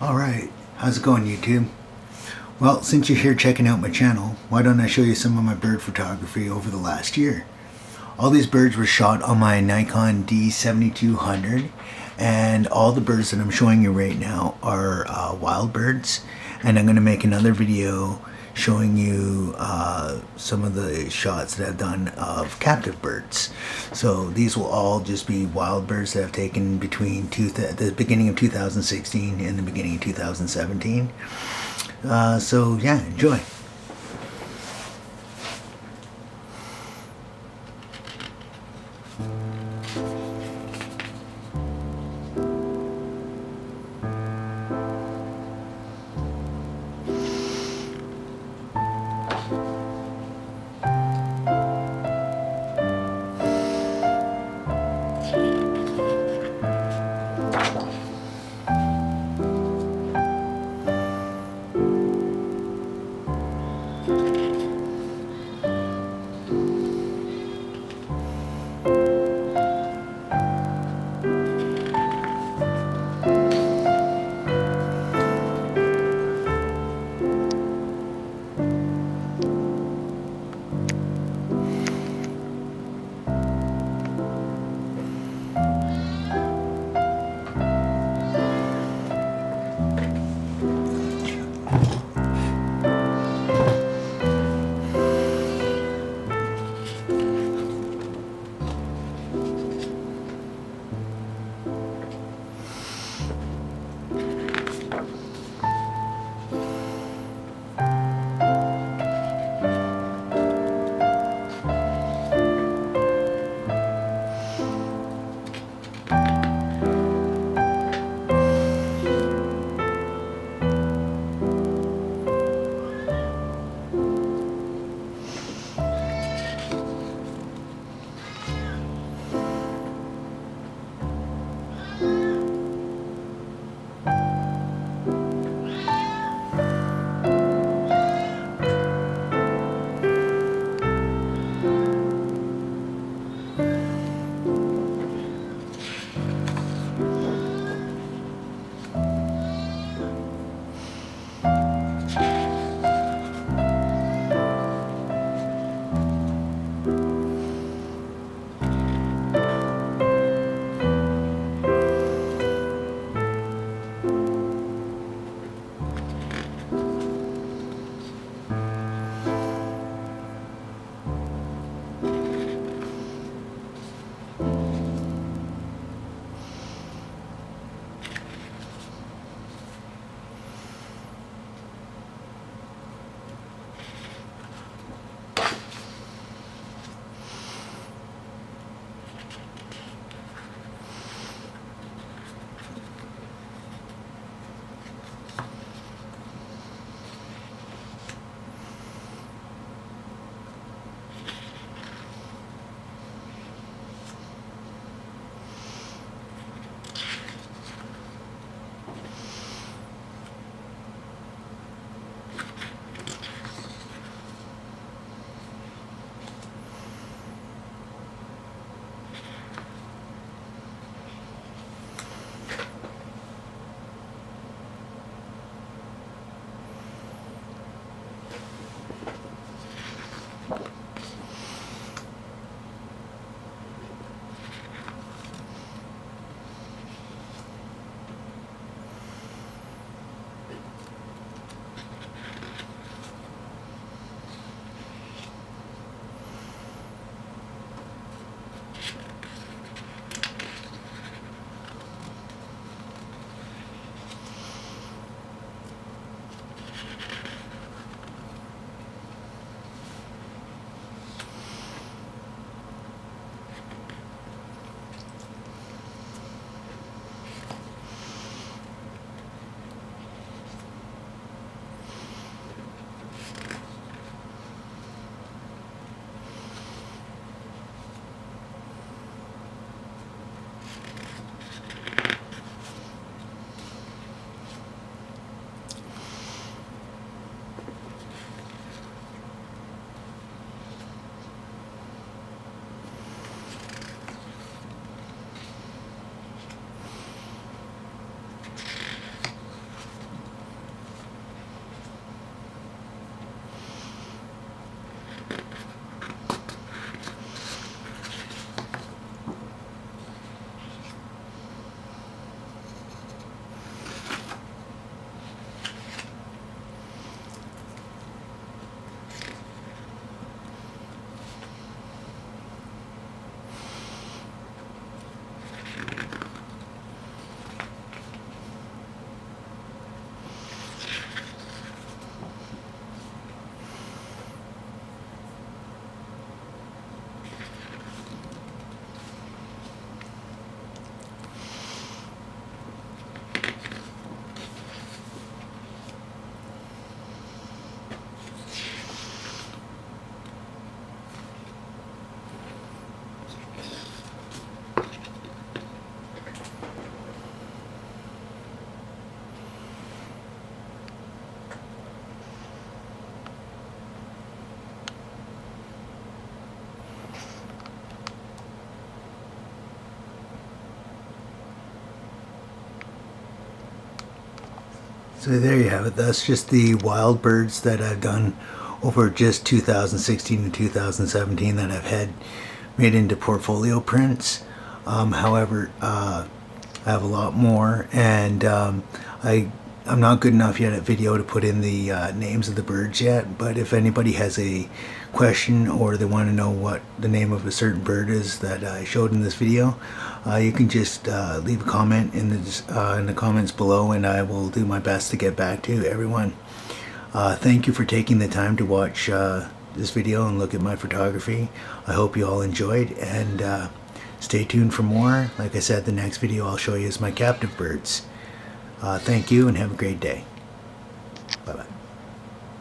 Alright, how's it going, YouTube? Well, since you're here checking out my channel, why don't I show you some of my bird photography over the last year? All these birds were shot on my Nikon D7200, and all the birds that I'm showing you right now are wild birds, and I'm going to make another video showing you some of the shots that I've done of captive birds. So these will all just be wild birds that I've taken between the beginning of 2016 and the beginning of 2017. So yeah, enjoy. So there you have it. That's just the wild birds that I've done over just 2016 and 2017 that I've had made into portfolio prints. However, I have a lot more, and I'm not good enough yet at video to put in the names of the birds yet, but if anybody has a question or they want to know what the name of a certain bird is that I showed in this video, you can just leave a comment in the comments below, and I will do my best to get back to everyone. Thank you for taking the time to watch this video and look at my photography. I hope you all enjoyed, and stay tuned for more. Like I said, the next video I'll show you is my captive birds. Thank you and have a great day. Bye-bye.